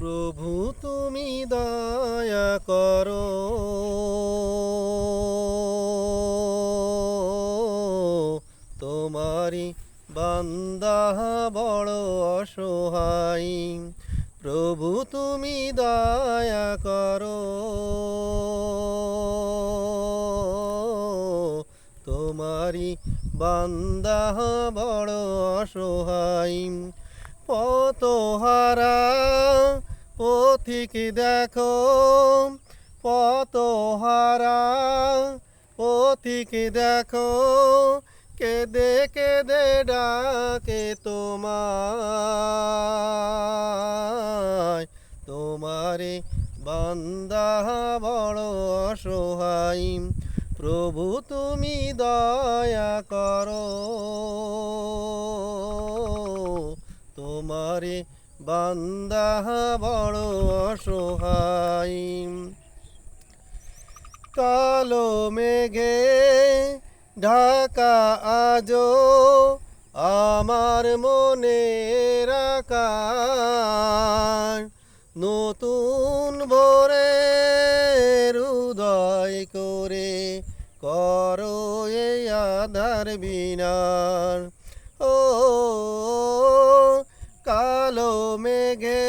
প্রভু তুমি দয়া করো, তোমারি বান্দা বড় অসহায়। প্রভু তুমি দয়া করো, তোমারি বান্দা বড় অসহায়। পথহারা পথিক দেখো, পথহারা পথিক দেখো, কেঁদে কেঁদে ডাকে তোমায়। তোমারে বান্দা বড় অসহায়। প্রভু তুমি দয়া করো, তোমারে বান্দা বড় অসহায়। কালো মেঘে ঢাকা আজো আমার মনের আকাশ, নতুন ভোরে হৃদয় করে করো এই আধার বিনাশ। ও কালো মেঘে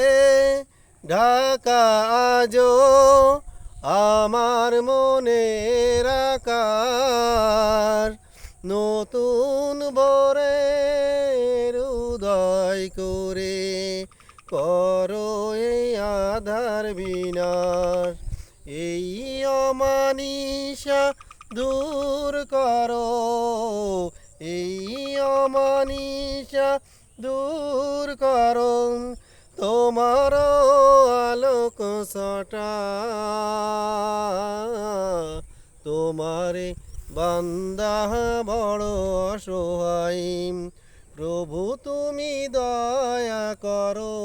ঢাকা আজো আমার মনের আকাশ, নতুন ভোরে হৃদয় করে করো এই আধার বিনাশ। এই অমানিসা দূর করো, এই অমানিসা দূর করো, তোমার আলোক ছটা। তোমারে বান্দা বড় অসহায়। প্রভু তুমি দয়া করো।